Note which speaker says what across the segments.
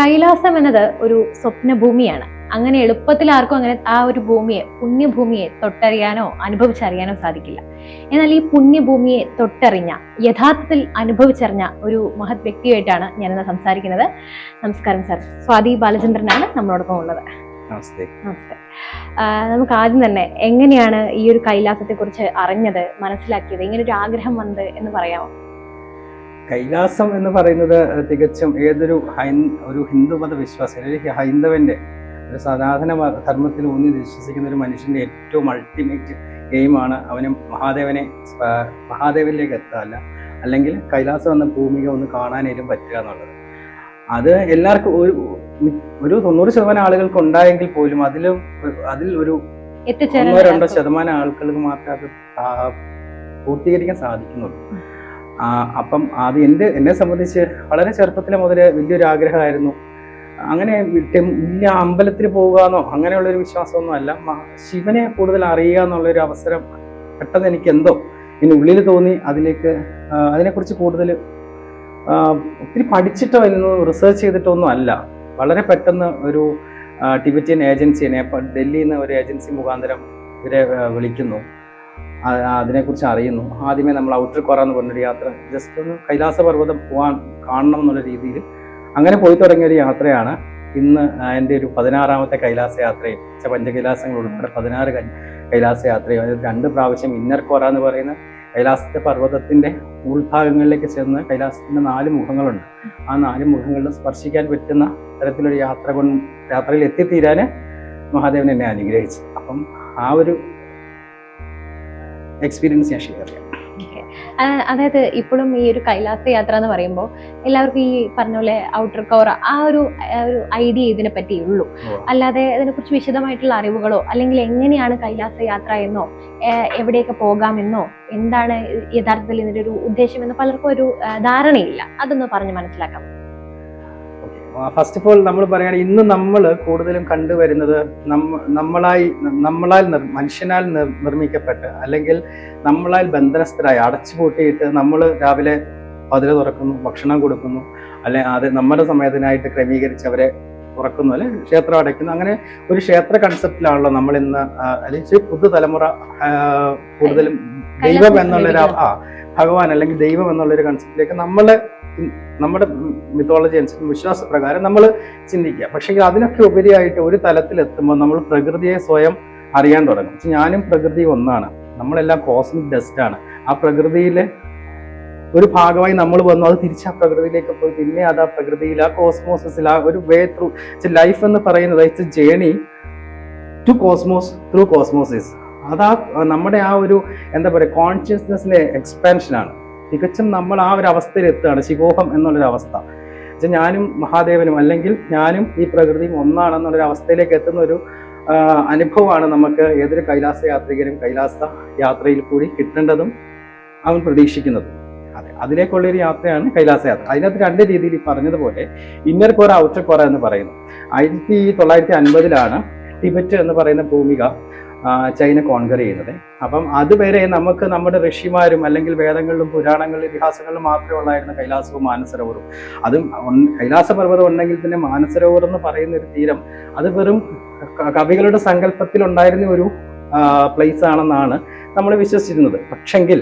Speaker 1: കൈലാസം എന്നത് ഒരു സ്വപ്നഭൂമിയാണ്. അങ്ങനെ എളുപ്പത്തിൽ ആർക്കും അങ്ങനെ ആ ഒരു ഭൂമിയെ, പുണ്യഭൂമിയെ തൊട്ടറിയാനോ അനുഭവിച്ചറിയാനോ സാധിക്കില്ല. എന്നാൽ ഈ പുണ്യഭൂമിയെ തൊട്ടറിഞ്ഞ, യഥാർത്ഥത്തിൽ അനുഭവിച്ചറിഞ്ഞ ഒരു മഹത് വ്യക്തിയായിട്ടാണ് ഞാനിന്ന് സംസാരിക്കുന്നത്. നമസ്കാരം സർ. സ്വാതി ബാലചന്ദ്രനാണ് നമ്മളോടൊപ്പം ഉള്ളത്.
Speaker 2: നമസ്തേ.
Speaker 1: നമസ്തേ. നമുക്ക് ആദ്യം തന്നെ എങ്ങനെയാണ് ഈ ഒരു കൈലാസത്തെ കുറിച്ച് അറിഞ്ഞത്, മനസ്സിലാക്കിയത്, ഇങ്ങനെ ഒരു ആഗ്രഹം വന്നത് എന്ന് പറയാമോ?
Speaker 2: കൈലാസം എന്ന് പറയുന്നത് തികച്ചും ഏതൊരു ഒരു ഹിന്ദുമത വിശ്വാസി അല്ലെങ്കിൽ ഹൈന്ദവന്റെ ഒരു സനാതന ധർമ്മത്തിൽ ഊന്നി വിശ്വസിക്കുന്ന ഒരു മനുഷ്യന്റെ ഏറ്റവും അൾട്ടിമേറ്റ് എയിമാണ് അവന് മഹാദേവനിലേക്ക് എത്താല്ല, അല്ലെങ്കിൽ കൈലാസം എന്ന ഭൂമിക ഒന്ന് കാണാനേലും പറ്റുക എന്നുള്ളത്. അത് എല്ലാവർക്കും ഒരു 90% ആളുകൾക്ക് ഉണ്ടായെങ്കിൽ പോലും അതിൽ ഒരു 1-2% ആൾക്കാർക്ക് മാത്രമേ അത് പൂർത്തീകരിക്കാൻ സാധിക്കുന്നുള്ളൂ. അപ്പം അത് എന്നെ സംബന്ധിച്ച് വളരെ ചെറുപ്പത്തിലെ മുതൽ വലിയൊരു ആഗ്രഹമായിരുന്നു. അങ്ങനെ വലിയ അമ്പലത്തിൽ പോകുകയെന്നോ അങ്ങനെയുള്ളൊരു വിശ്വാസമൊന്നും അല്ല, ശിവനെ കൂടുതൽ അറിയുക എന്നുള്ളൊരു അവസരം പെട്ടെന്ന് എനിക്ക് എന്തോ ഉള്ളിൽ തോന്നി. അതിനെക്കുറിച്ച് കൂടുതൽ ഒത്തിരി പഠിച്ചിട്ടോ ഇതൊന്നും റിസർച്ച് ചെയ്തിട്ടോ ഒന്നും അല്ല. വളരെ പെട്ടെന്ന് ഒരു ടിബറ്റൻ ഏജൻസിയെ, ഡൽഹിയിൽ നിന്ന് ഒരു ഏജൻസി മുഖാന്തരം ഇവരെ വിളിക്കുന്നു, അതിനെക്കുറിച്ച് അറിയുന്നു. ആദ്യമേ നമ്മൾ ഔട്ടർ കോറ എന്ന് പറഞ്ഞൊരു യാത്ര, ജസ്റ്റ് ഒന്ന് കൈലാസ പർവ്വതം കാണണം എന്നുള്ള രീതിയിൽ അങ്ങനെ പോയി തുടങ്ങിയൊരു യാത്രയാണ് ഇന്ന് എൻ്റെ ഒരു 16ാമത്തെ കൈലാസ യാത്രയും. പഞ്ചകൈലാസങ്ങൾ ഉൾപ്പെടെ 16 കൈലാസ യാത്രയും. അത് 2 പ്രാവശ്യം ഇന്നർ കോറ എന്ന് പറയുന്ന കൈലാസത്തെ പർവ്വതത്തിന്റെ ഉൾഭാഗങ്ങളിലേക്ക് ചെന്ന് കൈലാസത്തിന്റെ 4 മുഖങ്ങളുണ്ട്. ആ 4 മുഖങ്ങളിലും സ്പർശിക്കാൻ പറ്റുന്ന തരത്തിലൊരു യാത്രയിൽ എത്തിത്തീരാന് മഹാദേവൻ എന്നെ അനുഗ്രഹിച്ചു. അപ്പം ആ ഒരു എക്സ്പീരിയൻസ് ഞാൻ ഷെയർ ചെയ്യാം.
Speaker 1: അതായത് ഇപ്പോഴും ഈ ഒരു കൈലാസ യാത്ര എന്ന് പറയുമ്പോൾ എല്ലാവർക്കും ഈ പറഞ്ഞ പോലെ ഔട്ടർ കോറ ആ ഒരു ഐഡിയ ഇതിനെ പറ്റിയുള്ളൂ. അല്ലാതെ ഇതിനെക്കുറിച്ച് വിശദമായിട്ടുള്ള അറിവുകളോ അല്ലെങ്കിൽ എങ്ങനെയാണ് കൈലാസ യാത്ര എന്നോ എവിടെയൊക്കെ പോകാമെന്നോ എന്താണ് യഥാർത്ഥത്തിൽ ഇതിന്റെ ഒരു ഉദ്ദേശം എന്ന് പലർക്കും ഒരു ധാരണയില്ല. അതൊന്ന് പറഞ്ഞ് മനസ്സിലാക്കാം.
Speaker 2: ഫസ്റ്റ് ഓഫ് ഓൾ നമ്മൾ പറയുകയാണെങ്കിൽ ഇന്ന് നമ്മൾ കൂടുതലും കണ്ടുവരുന്നത് മനുഷ്യനാൽ നിർമ്മിക്കപ്പെട്ട് അല്ലെങ്കിൽ നമ്മളാൽ ബന്ധനസ്ഥരായി അടച്ചുപൂട്ടിയിട്ട് നമ്മൾ രാവിലെ പതിര് തുറക്കുന്നു, ഭക്ഷണം കൊടുക്കുന്നു, അല്ലെ അത് നമ്മുടെ സമയത്തിനായിട്ട് ക്രമീകരിച്ച് അവരെ തുറക്കുന്നു, അല്ലെ ക്ഷേത്രം അടയ്ക്കുന്നു. അങ്ങനെ ഒരു ക്ഷേത്ര കൺസെപ്റ്റിലാണല്ലോ നമ്മൾ ഇന്ന്, അല്ലെങ്കിൽ പുതുതലമുറ കൂടുതലും ദൈവം എന്നുള്ളൊരു ഭഗവാൻ അല്ലെങ്കിൽ ദൈവം എന്നുള്ളൊരു കൺസെപ്റ്റിലേക്ക് നമ്മുടെ മിത്തോളജി അനുസരിച്ച് വിശ്വാസപ്രകാരം നമ്മൾ ചിന്തിക്കുക. പക്ഷേ അതിനൊക്കെ ഉപരിയായിട്ട് ഒരു തലത്തിലെത്തുമ്പോൾ നമ്മൾ പ്രകൃതിയെ സ്വയം അറിയാൻ തുടങ്ങും. ഞാനും പ്രകൃതി ഒന്നാണ്, നമ്മളെല്ലാം കോസ്മിക് ഡസ്റ്റ് ആണ്. ആ പ്രകൃതിയിലെ ഒരു ഭാഗമായി നമ്മൾ വന്നു, അത് തിരിച്ച് ആ പ്രകൃതിയിലേക്ക് പോയി, പിന്നെ അത് ആ പ്രകൃതിയിൽ, ആ കോസ്മോസിൽ, ആ ഒരു വേ ത്രൂ ലൈഫ് എന്ന് പറയുന്നത് it's a journey to cosmos through കോസ്മോസിസ്. അതാ നമ്മുടെ ആ ഒരു എന്താ പറയുക കോൺഷ്യസ്നെസ്സിന്റെ എക്സ്പാൻഷനാണ്. തികച്ചും നമ്മൾ ആ ഒരു അവസ്ഥയിൽ എത്തുകയാണ്, ശിവോഹം എന്നുള്ളൊരു അവസ്ഥ. ഞാനും മഹാദേവനും അല്ലെങ്കിൽ ഞാനും ഈ പ്രകൃതിയും ഒന്നാണെന്നുള്ളൊരു അവസ്ഥയിലേക്ക് എത്തുന്ന ഒരു അനുഭവമാണ് നമുക്ക് ഏതൊരു കൈലാസ യാത്രികനും കൈലാസ യാത്രയിൽ കൂടി കിട്ടേണ്ടതും അവൻ പ്രതീക്ഷിക്കുന്നതും. അതെ, അതിലേക്കുള്ളൊരു യാത്രയാണ് കൈലാസ യാത്ര. അതിനകത്ത് 2 രീതിയിൽ ഈ പറഞ്ഞതുപോലെ ഇന്നർ കോറ, ഔട്ടർ കോറ എന്ന് പറയുന്നു. 1950 ടിബറ്റ് എന്ന് പറയുന്ന ഭൂമിക ചൈന കോൺകർ ചെയ്യുന്നത്. അപ്പം അതുവരെ നമുക്ക് നമ്മുടെ ഋഷിമാരും അല്ലെങ്കിൽ വേദങ്ങളിലും പുരാണങ്ങളിലും ഇതിഹാസങ്ങളിലും മാത്രമേ ഉള്ളായിരുന്നു കൈലാസവും മാനസരോവറും. അതും കൈലാസ പർവ്വതം ഉണ്ടെങ്കിൽ തന്നെ മാനസരോവർ എന്ന് പറയുന്ന ഒരു തീരം അത് വെറും കവികളുടെ സങ്കല്പത്തിൽ ഉണ്ടായിരുന്ന ഒരു പ്ലേസ് ആണെന്നാണ് നമ്മൾ വിശ്വസിച്ചിരുന്നത്. പക്ഷെങ്കിൽ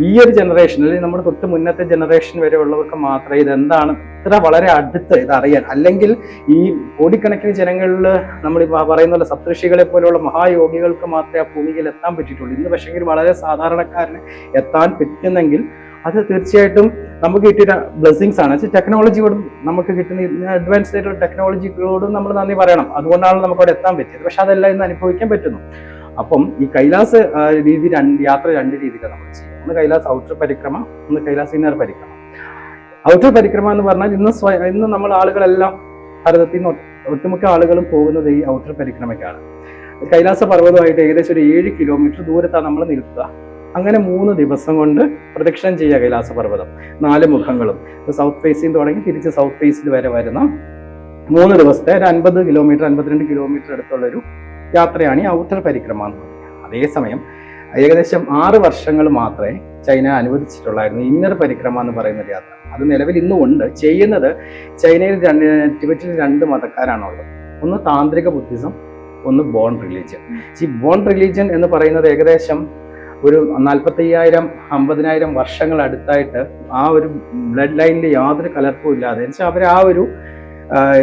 Speaker 2: ഈ ഒരു ജനറേഷൻ, അല്ലെങ്കിൽ നമ്മുടെ തൊട്ട് മുന്നത്തെ ജനറേഷൻ വരെ ഉള്ളവർക്ക് മാത്രമേ ഇതെന്താണ് ഇത്ര വളരെ അടുത്ത് ഇതറിയാൻ, അല്ലെങ്കിൽ ഈ കോടിക്കണക്കിന് ജനങ്ങളിൽ നമ്മൾ പറയുന്ന പോലെ സപ്തഋഷികളെ പോലെയുള്ള മഹായോഗികൾക്ക് മാത്രമേ ആ ഭൂമികയിൽ എത്താൻ പറ്റിയിട്ടുള്ളൂ. ഇന്ന് പക്ഷെങ്കിൽ വളരെ സാധാരണക്കാരന് എത്താൻ പറ്റുന്നെങ്കിൽ അത് തീർച്ചയായിട്ടും നമുക്ക് കിട്ടിയ ബ്ലെസ്സിങ്സ് ആണ്. ടെക്നോളജിയോടും നമുക്ക് കിട്ടുന്ന അഡ്വാൻസ്ഡ് ആയിട്ടുള്ള ടെക്നോളജികളോടും നമ്മൾ നന്ദി പറയണം. അതുകൊണ്ടാണ് നമുക്ക് അവിടെ എത്താൻ പറ്റിയത്. പക്ഷെ അതെല്ലാം ഇന്ന് അനുഭവിക്കാൻ പറ്റുന്നു. അപ്പം ഈ കൈലാസ രീതി യാത്ര 2 രീതിയിലാണ് നമ്മൾ ചെയ്യുന്നത്. ഒന്ന് കൈലാസ് ഔട്ടർ പരിക്രമ, ഒന്ന് കൈലാസ് ഇന്നർ പരിക്രമ. ഔട്ടർ പരിക്രമ എന്ന് പറഞ്ഞാൽ ഇന്ന് നമ്മൾ ആളുകളെല്ലാം ഭാരതത്തിൽ നിന്ന് ഒട്ടുമിക്ക ആളുകളും പോകുന്നത് ഈ ഔട്ടർ പരിക്രമയ്ക്കാണ്. കൈലാസ പർവ്വതമായിട്ട് ഏകദേശം ഒരു 7 കിലോമീറ്റർ ദൂരത്താണ് നമ്മൾ നിൽക്കുക. അങ്ങനെ 3 ദിവസം കൊണ്ട് പ്രദക്ഷിണം ചെയ്യുക കൈലാസ പർവ്വതം 4 മുഖങ്ങളും. സൗത്ത് ഫേസിൽ തുടങ്ങി തിരിച്ച് സൗത്ത് ഫേസിൽ വരെ വരുന്ന 3 ദിവസത്തെ 50 കിലോമീറ്റർ 52 കിലോമീറ്റർ അടുത്തുള്ളൊരു യാത്രയാണ് ഈ ഔട്ടർ പരിക്രമ എന്ന് പറയുന്നത്. അതേസമയം ഏകദേശം 6 വർഷങ്ങൾ മാത്രമേ ചൈന അനുവദിച്ചിട്ടുള്ളായിരുന്നു ഇന്നർ പരിക്രമ എന്ന് പറയുന്ന ഒരു യാത്ര. അത് നിലവിൽ ഇന്നും ഉണ്ട്. ചെയ്യുന്നത് ചൈനയിൽ ടിബറ്റിൽ 2 മതക്കാരാണുള്ളത്. ഒന്ന് താന്ത്രിക ബുദ്ധിസം, ഒന്ന് ബോൺ റിലീജിയൻ. ഈ ബോൺ റിലീജിയൻ എന്ന് പറയുന്നത് ഏകദേശം ഒരു 45,000 50,000 വർഷങ്ങൾ അടുത്തായിട്ട് ആ ഒരു ബ്ലഡ് ലൈനിൽ യാതൊരു കലർപ്പും ഇല്ലാതെ വെച്ചാൽ അവർ ആ ഒരു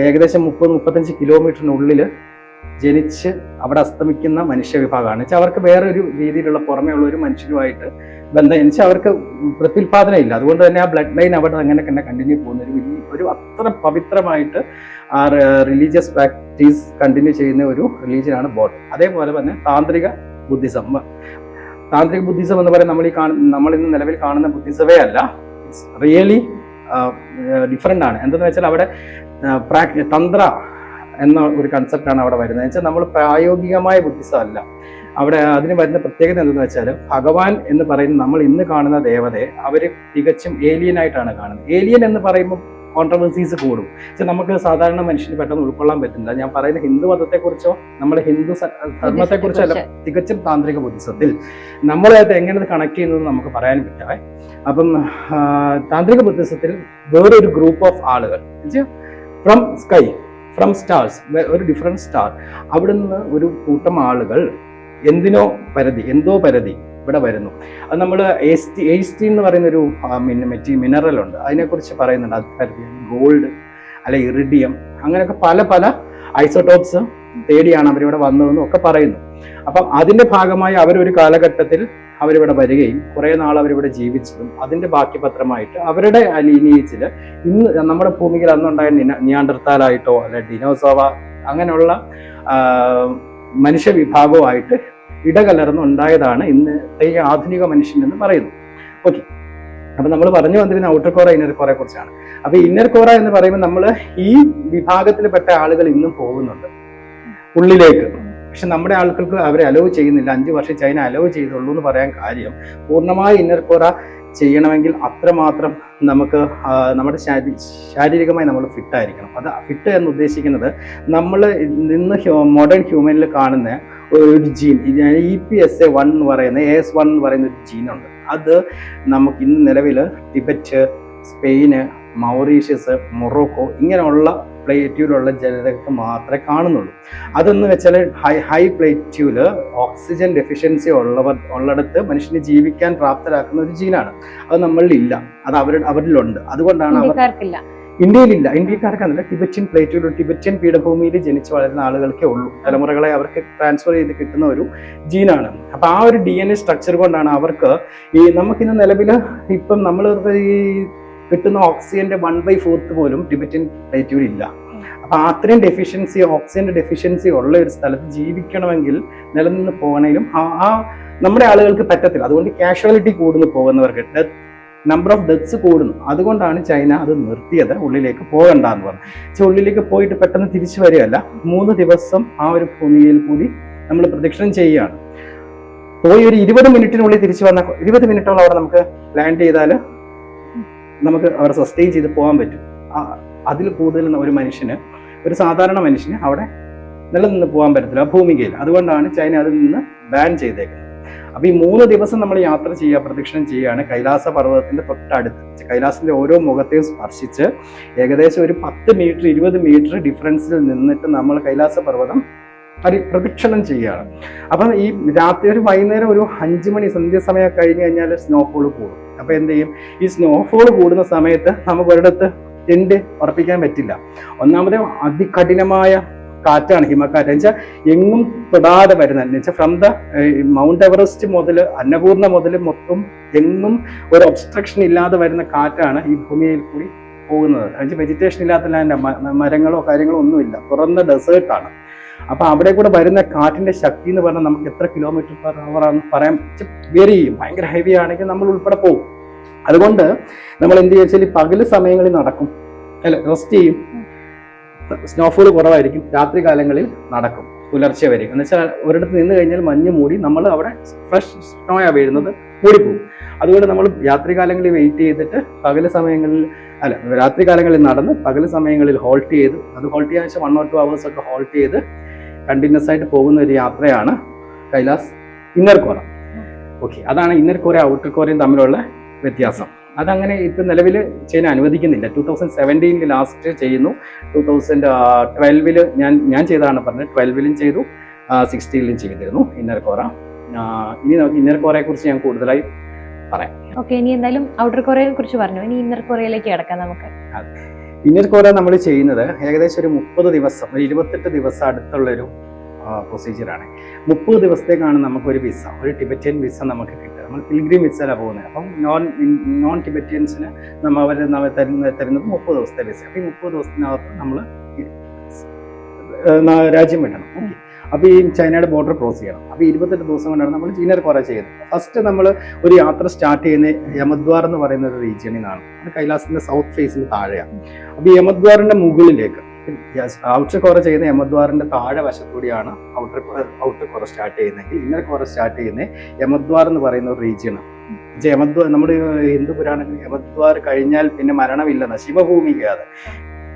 Speaker 2: ഏകദേശം 30-35 കിലോമീറ്ററിനുള്ളിൽ ജനിച്ച് അവിടെ അസ്തമിക്കുന്ന മനുഷ്യ വിഭാഗമാണ്. വെച്ചാൽ അവർക്ക് വേറൊരു രീതിയിലുള്ള പുറമേ ഉള്ള ഒരു മനുഷ്യരുമായിട്ട് ബന്ധം വെച്ചാൽ അവർക്ക് പ്രത്യുൽപാദനം ഇല്ല. അതുകൊണ്ട് തന്നെ ആ ബ്ലഡ് ലൈൻ അവിടെ അങ്ങനെ തന്നെ കണ്ടിന്യൂ പോകുന്ന ഒരു അത്ര പവിത്രമായിട്ട് ആ റിലീജിയസ് പ്രാക്ടീസ് കണ്ടിന്യൂ ചെയ്യുന്ന ഒരു റിലീജിയനാണ് ബോട്ട്. അതേപോലെ തന്നെ താന്ത്രിക ബുദ്ധിസം എന്ന് പറയുന്നത് നമ്മൾ ഇന്ന് നിലവിൽ കാണുന്ന ബുദ്ധിസമേ അല്ല. ഇറ്റ്സ് റിയലി ഡിഫറെൻ്റ് ആണ്. എന്തെന്ന് വെച്ചാൽ അവിടെ തന്ത്ര എന്ന ഒരു കൺസെപ്റ്റാണ് അവിടെ വരുന്നത്. വെച്ചാൽ നമ്മൾ പ്രായോഗികമായ ബുദ്ധിസം അല്ല അവിടെ. അതിന് വരുന്ന പ്രത്യേകത എന്തെന്ന് വെച്ചാൽ ഭഗവാൻ എന്ന് പറയുന്ന നമ്മൾ ഇന്ന് കാണുന്ന ദേവതയെ അവർ തികച്ചും ഏലിയൻ ആയിട്ടാണ് കാണുന്നത്. ഏലിയൻ എന്ന് പറയുമ്പോൾ കോൺട്രവേഴ്സീസ് കൂടും. പക്ഷെ നമുക്ക് സാധാരണ മനുഷ്യന് പെട്ടെന്ന് ഉൾക്കൊള്ളാൻ പറ്റുന്നില്ല. ഞാൻ പറയുന്ന ഹിന്ദു മതത്തെക്കുറിച്ചോ നമ്മുടെ ഹിന്ദു ധർമ്മത്തെക്കുറിച്ചോ അല്ല, തികച്ചും താന്ത്രിക ബുദ്ധിസത്തിൽ നമ്മളായിട്ട് എങ്ങനെ കണക്ട് ചെയ്യുന്നത് നമുക്ക് പറയാൻ പറ്റാവേ. അപ്പം താന്ത്രിക ബുദ്ധിസത്തിൽ വേറൊരു ഗ്രൂപ്പ് ഓഫ് ആളുകൾ ഫ്രം സ്റ്റാർസ്, ഒരു ഡിഫറെന്റ് സ്റ്റാർ, അവിടെ നിന്ന് ഒരു കൂട്ടം ആളുകൾ എന്തോ പരിധി ഇവിടെ വരുന്നു. അത് നമ്മൾ എയ്സ്റ്റി എന്ന് പറയുന്നൊരു മിനറൽ ഉണ്ട്, അതിനെക്കുറിച്ച് പറയുന്നുണ്ട്. അത് ഗോൾഡ് അല്ലെ ഇറിഡിയം, അങ്ങനെയൊക്കെ പല ഐസോട്ടോപ്സ് തേടിയാണ് അവരിവിടെ വന്നതെന്നും ഒക്കെ പറയുന്നു. അപ്പം അതിന്റെ ഭാഗമായി അവരൊരു കാലഘട്ടത്തിൽ അവരിവിടെ വരികയും കുറെ നാൾ അവരിവിടെ ജീവിച്ചതും അതിന്റെ ബാക്കി പത്രമായിട്ട് അവരുടെ ലീനിയേജിൽ ഇന്ന് നമ്മുടെ ഭൂമിയിൽ അന്നുണ്ടായ നിയാണ്ടർത്താലായിട്ടോ അല്ലെ ഡിനോസോവ അങ്ങനെയുള്ള മനുഷ്യ വിഭാഗവുമായിട്ട് ഇടകലർന്നുണ്ടായതാണ് ഇന്നത്തെ ആധുനിക മനുഷ്യൻ എന്ന് പറയുന്നു. ഓക്കെ, അപ്പൊ നമ്മൾ പറഞ്ഞു വന്നിരുന്ന ഔട്ടർ കോറ ഇന്നർ കോറയെ കുറിച്ചാണ്. അപ്പൊ ഇന്നർ കോറ എന്ന് പറയുമ്പോൾ നമ്മൾ ഈ വിഭാഗത്തിൽപ്പെട്ട ആളുകൾ ഇന്നും പോകുന്നുണ്ട് ഉള്ളിലേക്ക്. പക്ഷെ നമ്മുടെ ആളുകൾക്ക് അവരെ അലോ ചെയ്യുന്നില്ല. 5 വർഷം ചൈന അലോ ചെയ്തുള്ളൂ എന്ന് പറയാൻ കാര്യം, പൂർണ്ണമായി ഇന്നർ കോറ ചെയ്യണമെങ്കിൽ അത്രമാത്രം നമുക്ക് നമ്മുടെ ശാരീരികമായി നമ്മൾ ഫിറ്റ് ആയിരിക്കണം. അത് ഫിറ്റ് എന്ന് ഉദ്ദേശിക്കുന്നത് നമ്മൾ ഇന്ന് മോഡേൺ ഹ്യൂമനിൽ കാണുന്ന ഒരു ജീൻ EPSA1 എന്ന് പറയുന്ന AS1 എന്ന് പറയുന്ന ഒരു ജീനുണ്ട്. അത് നമുക്ക് ഇന്ന് നിലവിൽ ടിബറ്റ്, സ്പെയിന്, മൗറീഷ്യസ്, മൊറോക്കോ ഇങ്ങനെയുള്ള പ്ലേറ്റ്യൂലുള്ള ജനതകൾക്ക് മാത്രമേ കാണുന്നുള്ളൂ. അതെന്ന് വെച്ചാൽ ഹൈ പ്ലേറ്റ്യൂല് ഓക്സിജൻ ഡെഫിഷ്യൻസി ഉള്ളിടത്ത് മനുഷ്യനെ ജീവിക്കാൻ പ്രാപ്തരാക്കുന്ന ഒരു ജീനാണ്. അത് നമ്മളിലില്ല, അത് അവരിലുണ്ട്. അതുകൊണ്ടാണ് ഇന്ത്യയിലില്ല. ഇന്ത്യക്കാർക്കല്ല, ടിബറ്റൻ പ്ലേറ്റ്യൂല് ടിബറ്റൻ പീഠഭൂമിയിൽ ജനിച്ചു വളരുന്ന ആളുകൾക്കേ ഉള്ളൂ. തലമുറകളെ അവർക്ക് ട്രാൻസ്ഫർ ചെയ്ത് കിട്ടുന്ന ഒരു ജീനാണ്. അപ്പൊ ആ ഒരു DNA സ്ട്രക്ചർ കൊണ്ടാണ് അവർക്ക് ഈ നമുക്കിന്ന് നിലവിൽ ഇപ്പം നമ്മൾ ഈ കിട്ടുന്ന ഓക്സിജന്റെ 1/4 പോലും ടിബറ്റൻ പ്ലേറ്റ്യൂൽ ഇല്ല. അപ്പൊ അത്രയും ഓക്സിജന്റെ ഡെഫിഷ്യൻസി ഉള്ള ഒരു സ്ഥലത്ത് ജീവിക്കണമെങ്കിൽ നിലനിന്ന് പോകണേലും ആ നമ്മുടെ ആളുകൾക്ക് പറ്റത്തില്ല. അതുകൊണ്ട് കാഷ്വാലിറ്റി കൂടുന്നു, പോകുന്നവർക്ക് നമ്പർ ഓഫ് ഡെത്ത്സ് കൂടുന്നു. അതുകൊണ്ടാണ് ചൈന അത് നിർത്തിയത്, ഉള്ളിലേക്ക് പോകണ്ടെന്ന് പറഞ്ഞു. ഉള്ളിലേക്ക് പോയിട്ട് പെട്ടെന്ന് തിരിച്ചു വരികയല്ല, 3 ദിവസം ആ ഒരു ഭൂമിയിൽ കൂടി നമ്മൾ പ്രദക്ഷിണം ചെയ്യുകയാണ്. പോയി ഒരു 20 മിനിറ്റിനുള്ളിൽ തിരിച്ചു വന്ന 20 മിനിറ്റോളം അവിടെ നമുക്ക് ലാൻഡ് ചെയ്താൽ നമുക്ക് അവിടെ സസ്റ്റെയിൻ ചെയ്ത് പോകാൻ പറ്റും. അതിൽ കൂടുതൽ ഒരു സാധാരണ മനുഷ്യന് അവിടെ നിലനിന്ന് പോകാൻ പറ്റത്തില്ല ഭൂമികയിൽ. അതുകൊണ്ടാണ് ചൈന അതിൽ നിന്ന് ബാൻ ചെയ്തേക്കുന്നത്. അപ്പൊ ഈ 3 ദിവസം നമ്മൾ യാത്ര ചെയ്യുക, പ്രദക്ഷിണം ചെയ്യുകയാണ് കൈലാസ പർവ്വതത്തിന്റെ തൊട്ടടുത്ത്. കൈലാസത്തിന്റെ ഓരോ മുഖത്തെയും സ്പർശിച്ച് ഏകദേശം ഒരു 10 മീറ്റർ 20 മീറ്റർ ഡിഫറൻസിൽ നിന്നിട്ട് നമ്മൾ കൈലാസ പർവ്വതം പ്രദക്ഷിണം ചെയ്യുകയാണ്. അപ്പം ഈ രാത്രി ഒരു വൈകുന്നേരം ഒരു 5 മണി സന്ധ്യാസമയം കഴിഞ്ഞ് കഴിഞ്ഞാൽ സ്നോഫോൾ കൂടും. അപ്പൊ എന്ത് ചെയ്യും? ഈ സ്നോഫോൾ കൂടുന്ന സമയത്ത് നമുക്ക് ഒരിടത്ത് ടെന്റ് ഉറപ്പിക്കാൻ പറ്റില്ല. ഒന്നാമത് അതികഠിനമായ കാറ്റാണ്, ഹിമക്കാറ്റ്. വെച്ചാൽ എങ്ങും തൊടാതെ വരുന്ന വെച്ചാൽ ഫ്രം ദ മൗണ്ട് എവറസ്റ്റ് മുതൽ അന്നപൂർണ മുതൽ മൊത്തം എങ്ങും ഒരു ഒബ്സ്ട്രക്ഷൻ ഇല്ലാതെ വരുന്ന കാറ്റാണ് ഈ ഭൂമിയിൽ കൂടി പോകുന്നത്. എന്നുവെച്ചാൽ വെജിറ്റേഷൻ ഇല്ലാത്ത ലാൻഡ്, മരങ്ങളോ കാര്യങ്ങളോ ഒന്നുമില്ല, തുറന്ന ഡെസേർട്ടാണ്. അപ്പൊ അവിടെ കൂടെ വരുന്ന കാറ്റിന്റെ ശക്തി എന്ന് പറഞ്ഞാൽ നമുക്ക് എത്ര km/h ആണെന്ന് പറയാൻ വേരി ചെയ്യും. ഭയങ്കര ഹെവി ആണെങ്കിൽ നമ്മൾ ഉൾപ്പെടെ പോകും. അതുകൊണ്ട് നമ്മൾ എന്ത് ചോദിച്ചാൽ പകല് സമയങ്ങളിൽ നടക്കും, റെസ്റ്റ് ചെയ്യും. സ്നോഫോൾ കുറവായിരിക്കും, രാത്രി കാലങ്ങളിൽ നടക്കും പുലർച്ചെ വരെ. എന്ന് വെച്ചാൽ ഒരിടത്ത് നിന്ന് കഴിഞ്ഞാൽ മഞ്ഞ് മൂടി നമ്മൾ അവിടെ ഫ്രഷ് സ്നോയാണ് വീഴുന്നത്, മൂടിപ്പോകും. അതുകൊണ്ട് നമ്മൾ രാത്രി കാലങ്ങളിൽ വെയിറ്റ് ചെയ്തിട്ട് രാത്രി കാലങ്ങളിൽ നടന്ന് പകൽ സമയങ്ങളിൽ ഹോൾട്ട് ചെയ്ത്, അത് ഹോൾട്ട് ചെയ്യാന്ന് വെച്ചാൽ 1 or 2 hours ഒക്കെ ഹോൾട്ട് ചെയ്ത് കണ്ടിന്യൂസ് ആയിട്ട് പോകുന്ന ഒരു യാത്രയാണ് കൈലാസ് ഇന്നർ കോറ. ഓക്കെ, അതാണ് ഇന്നർ കോറ ഔട്ടർ കോറയും തമ്മിലുള്ള വ്യത്യാസം. അതങ്ങനെ ഇപ്പം നിലവിൽ ചൈന അനുവദിക്കുന്നില്ല. 2017 ലാസ്റ്റ് ചെയ്യുന്നു, 2012 ഞാൻ ചെയ്തതാണ് പറഞ്ഞത്, 12 ചെയ്തു, 16 ചെയ്തിരുന്നു ഇന്നർ കോറ. ഇനി നമുക്ക് ഇന്നർ കോറയെ കുറിച്ച് ഞാൻ കൂടുതലായി പറയാം.
Speaker 1: ഓക്കെ, ഇനി എന്തായാലും ഔട്ടർ കോറയെ കുറിച്ച് പറഞ്ഞു, ഇനി ഇന്നർ കോറയിലേക്ക് കിടക്കാം നമുക്ക്.
Speaker 2: ഇന്നർ കോറ നമ്മൾ ചെയ്യുന്നത് ഏകദേശം ഒരു 30 ദിവസം, ഒരു 28 ദിവസം അടുത്തുള്ളൊരു പ്രൊസീജിയറാണ്. 30 ദിവസത്തേക്കാണ് നമുക്കൊരു വിസ, ഒരു ടിബറ്റൻ വിസ നമുക്ക് കിട്ടുക. നമ്മൾ പിൽഗ്രിം വിസയിലാണ് പോകുന്നത്. അപ്പം നോൺ ടിബറ്റിയൻസിന് അവർ തരുന്നത് 30 ദിവസത്തെ വിസ. അപ്പം ഈ 30 ദിവസത്തിനകത്ത് നമ്മൾ രാജ്യം വിടണം. ഓക്കെ, അപ്പോൾ ഈ ചൈനയുടെ ബോർഡർ ക്രോസ് ചെയ്യണം. അപ്പോൾ 28 ദിവസം കൊണ്ടാണ് നമ്മൾ ഇന്നർ കോറ ചെയ്യുന്നത്. ഫസ്റ്റ് നമ്മൾ ഒരു യാത്ര സ്റ്റാർട്ട് ചെയ്യുന്ന യമദ്വാർ എന്ന് പറയുന്ന ഒരു റീജിയനിൽ നിന്നാണ്. അത് കൈലാസത്തിന്റെ സൗത്ത് ഫേസിന് താഴെയാണ്. അപ്പോൾ ഈ യമദ്വാറിന്റെ മുകളിലേക്ക് ഔട്ടർ കോറ ചെയ്യുന്ന യമദ്വാറിന്റെ താഴെ വശത്തൂടെയാണ് ഔട്ടർ കോറ സ്റ്റാർട്ട് ചെയ്യുന്നതെങ്കിൽ ഇന്നർ കോറ സ്റ്റാർട്ട് ചെയ്യുന്നത് യമദ്വാർ എന്ന് പറയുന്ന ഒരു റീജിയനാണ്. യമദ്വാർ നമ്മുടെ ഹിന്ദു പുരാണങ്ങളിൽ യമദ്വാർ കഴിഞ്ഞാൽ പിന്നെ മരണമില്ലെന്ന ശിവഭൂമികയാണ്.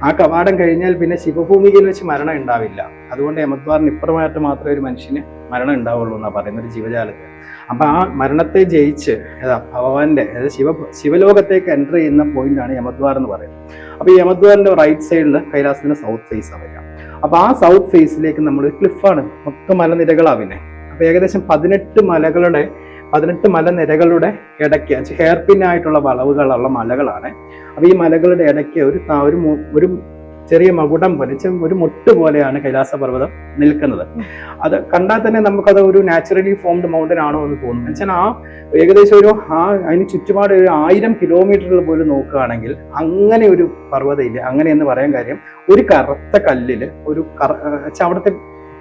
Speaker 2: ആ കവാടം കഴിഞ്ഞാൽ പിന്നെ ശിവഭൂമികയിൽ വെച്ച് മരണം ഉണ്ടാവില്ല. അതുകൊണ്ട് യമദ്വാറിന് ഇപ്പുറമായിട്ട് മാത്രമേ ഒരു മനുഷ്യന് മരണം ഉണ്ടാവുള്ളൂ എന്നാണ് പറയുന്നത്, ഒരു ജീവജാലത്തിൽ. അപ്പൊ ആ മരണത്തെ ജയിച്ച് ഭഗവാന്റെ അതായത് ശിവലോകത്തേക്ക് എൻ്റർ ചെയ്യുന്ന പോയിന്റാണ് യമദ്വാർ എന്ന് പറയുന്നത്. അപ്പൊ ഈ യമദ്വാറിന്റെ റൈറ്റ് സൈഡിൽ കൈലാസത്തിന്റെ സൗത്ത് ഫേസ് വരിക. അപ്പൊ ആ സൗത്ത് ഫേസിലേക്ക് നമ്മൾ ക്ലിഫാണ്, മൊത്തം മലനിരകളാണ്. പിന്നെ അപ്പൊ ഏകദേശം 18 മലനിരകളുടെ ഇടയ്ക്ക് ഹെയർ പിന്നായിട്ടുള്ള വളവുകളുള്ള മലകളാണ്. അപ്പൊ ഈ മലകളുടെ ഇടയ്ക്ക് ഒരു ചെറിയ മകുടം പോലെ, ഒരു മുട്ട് പോലെയാണ് കൈലാസ പർവ്വതം നിൽക്കുന്നത്. അത് കണ്ടാൽ തന്നെ നമുക്കത് ഒരു നാച്ചുറലി ഫോംഡ് മൗണ്ടൻ ആണോ എന്ന് തോന്നും. വെച്ചാൽ ഏകദേശം അതിന് ചുറ്റുപാട് 1000 കിലോമീറ്ററുകൾ പോലും നോക്കുകയാണെങ്കിൽ അങ്ങനെ ഒരു പർവ്വതം ഇല്ല. അങ്ങനെ എന്ന് പറയാൻ കാര്യം, ഒരു കറുത്ത കല്ലില് അവിടുത്തെ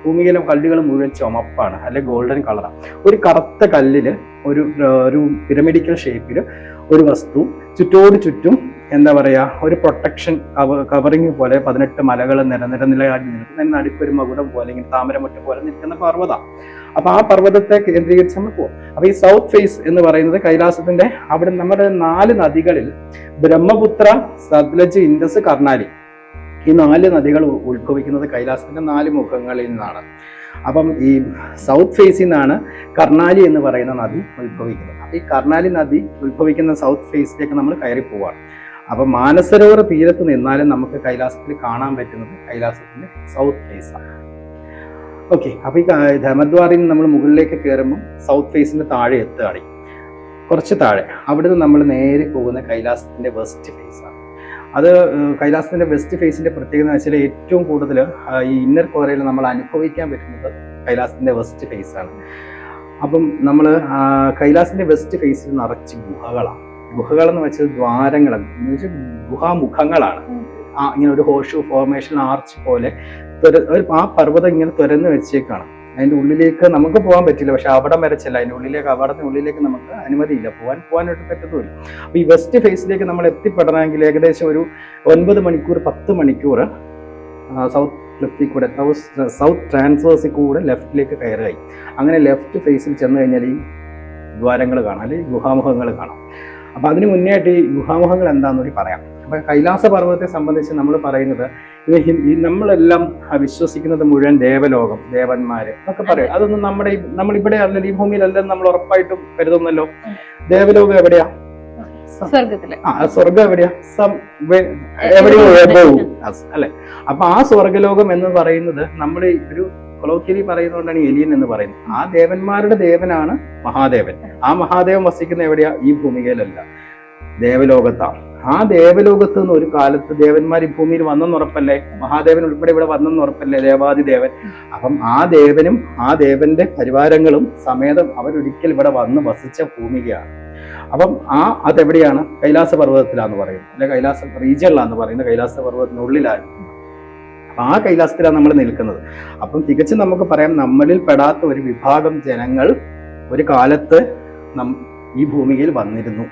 Speaker 2: ഭൂമിയിലെ കല്ലുകൾ മുഴുവൻ ചുമപ്പാണ്, അല്ലെ ഗോൾഡൻ കളറാണ്. ഒരു കറുത്ത കല്ലില് ഒരു പിരമിഡിക്കൽ ഷേപ്പിൽ ഒരു വസ്തു ചുറ്റോട് ചുറ്റും എന്താ പറയാ ഒരു പ്രൊട്ടക്ഷൻ കവറിങ് പോലെ 18 മലകൾ നിരനിരയായി നിൽക്കുന്ന നടുക്കൊരു മകുടം പോലെ, ഇങ്ങനെ താമരമുട്ട പോലെ നിൽക്കുന്ന പർവ്വതം. അപ്പൊ ആ പർവ്വതത്തെ കേന്ദ്രീകരിച്ച് നമ്മൾ പോകും. അപ്പൊ ഈ സൗത്ത് ഫേസ് എന്ന് പറയുന്നത് കൈലാസത്തിന്റെ അവിടെ നമ്മുടെ 4 നദികളിൽ ബ്രഹ്മപുത്ര, സത്ലജ്, ഇൻഡസ്, കർണാലി, ഈ 4 നദികൾ ഉത്ഭവിക്കുന്നത് കൈലാസത്തിന്റെ 4 മുഖങ്ങളിൽ നിന്നാണ്. അപ്പം ഈ സൗത്ത് ഫേസിൽ നിന്നാണ് കർണാലി എന്ന് പറയുന്ന നദി ഉത്ഭവിക്കുന്നത്. അപ്പൊ ഈ കർണാലി നദി ഉത്ഭവിക്കുന്ന സൗത്ത് ഫേസിലേക്ക് നമ്മൾ കയറി പോവാണ്. അപ്പൊ മാനസരോവർ തീരത്ത് നിന്നാലും നമുക്ക് കൈലാസത്തിൽ കാണാൻ പറ്റുന്നത് കൈലാസത്തിന്റെ സൗത്ത് ഫേസ് ആണ്. ഓക്കെ, അപ്പൊ ഈ ധർമ്മദ്വാറിൽ നിന്ന് നമ്മൾ മുകളിലേക്ക് കയറുമ്പോൾ സൗത്ത് ഫേസിന്റെ താഴെ എത്തുകയാണ്, കുറച്ച് താഴെ. അവിടുന്ന് നമ്മൾ നേരെ പോകുന്ന കൈലാസത്തിന്റെ വെസ്റ്റ് ഫേസ് ആണ്. അത് കൈലാസത്തിന്റെ വെസ്റ്റ് ഫേസിന്റെ പ്രത്യേകത എന്ന് വെച്ചാൽ ഏറ്റവും കൂടുതൽ ഈ ഇന്നർ കോറയിൽ നമ്മൾ അനുഭവിക്കാൻ പറ്റുന്നത് കൈലാസത്തിന്റെ വെസ്റ്റ് ഫേസ് ആണ്. അപ്പം നമ്മൾ കൈലാസത്തിന്റെ വെസ്റ്റ് ഫേസിൽ നിറച്ച് ഗുഹകളാണ്. ഗുഹകൾ എന്ന് വെച്ചാൽ ദ്വാരങ്ങളാണ്, ഗുഹാമുഖങ്ങളാണ്. ഇങ്ങനെ ഒരു ഹോർഷൂ ഫോർമേഷൻ ആർച്ച് പോലെ ആ പർവ്വതം ഇങ്ങനെ തുരന്ന് വെച്ചേക്കാണ്. അതിന്റെ ഉള്ളിലേക്ക് നമുക്ക് പോകാൻ പറ്റില്ല, പക്ഷെ അവിടം വരെ ചെല്ല. അതിന്റെ ഉള്ളിലേക്ക്, അവിടത്തിന് ഉള്ളിലേക്ക് നമുക്ക് അനുമതിയില്ല, പോകാനായിട്ട് പറ്റത്തുമില്ല. അപ്പൊ ഈ വെസ്റ്റ് ഫേസിലേക്ക് നമ്മൾ എത്തിപ്പെടണമെങ്കിൽ ഏകദേശം ഒരു 9 മണിക്കൂർ 10 മണിക്കൂർ സൗത്ത് ക്ലിഫിൽ കൂടെ, സൗത്ത് ട്രാൻസ്വേഴ്സിൽ കൂടെ ലെഫ്റ്റിലേക്ക് കയറുകയായി. അങ്ങനെ ലെഫ്റ്റ് ഫേസിൽ ചെന്ന് കഴിഞ്ഞാൽ ഈ ദ്വാരങ്ങൾ കാണാം, അല്ലെങ്കിൽ ഗുഹാമുഖങ്ങൾ കാണാം. അപ്പൊ അതിന് മുന്നേ ആയിട്ട് ഈ ഗുഹാമുഖങ്ങൾ എന്താണെന്ന് കൂടി പറയാം. അപ്പൊ കൈലാസ പർവ്വതത്തെ സംബന്ധിച്ച് നമ്മൾ പറയുന്നത് നമ്മളെല്ലാം വിശ്വസിക്കുന്നത് മുഴുവൻ ദേവലോകം, ദേവന്മാര് എന്നൊക്കെ പറയും. അതൊന്നും നമ്മളിവിടെ അല്ലല്ലോ, ഈ ഭൂമിയിലല്ലെന്ന് നമ്മൾ ഉറപ്പായിട്ടും കരുതുന്നല്ലോ. ദേവലോകം എവിടെയാ? സ്വർഗം എവിടെയാ? എവിടെയോ അല്ലെ? അപ്പൊ ആ സ്വർഗലോകം എന്ന് പറയുന്നത് നമ്മൾ ഒരു കൊളോക്കിയലി പറയുന്നതുകൊണ്ടാണ് എലിയൻ എന്ന് പറയുന്നത്. ആ ദേവന്മാരുടെ ദേവനാണ് മഹാദേവൻ. ആ മഹാദേവൻ വസിക്കുന്ന എവിടെയാ? ഈ ഭൂമികയിലല്ല, ദേവലോകത്താണ്. ആ ദേവലോകത്ത് നിന്ന് ഒരു കാലത്ത് ദേവന്മാർ ഈ ഭൂമിയിൽ വന്നെന്നുറപ്പല്ലേ? മഹാദേവൻ ഉൾപ്പെടെ ഇവിടെ വന്നെന്നുറപ്പല്ലേ? ദേവാദിദേവൻ. അപ്പം ആ ദേവനും ആ ദേവന്റെ പരിവാരങ്ങളും സമേതം അവരൊരിക്കൽ ഇവിടെ വന്ന് വസിച്ച ഭൂമികയാണ്. അപ്പം അതെവിടെയാണ്? കൈലാസ പർവ്വതത്തിലാന്ന് പറയുന്നത്, അല്ലെ കൈലാസ റീജിയനിലാന്ന് പറയുന്നത്, കൈലാസ പർവ്വതത്തിനുള്ളിലാണ്. അപ്പൊ ആ കൈലാസത്തിലാണ് നമ്മൾ നിൽക്കുന്നത്. അപ്പം തികച്ചും നമുക്ക് പറയാം, നമ്മളിൽ പെടാത്ത ഒരു വിഭാഗം ജനങ്ങൾ ഒരു കാലത്ത് ഈ ഭൂമികയിൽ വന്നിരുന്നു.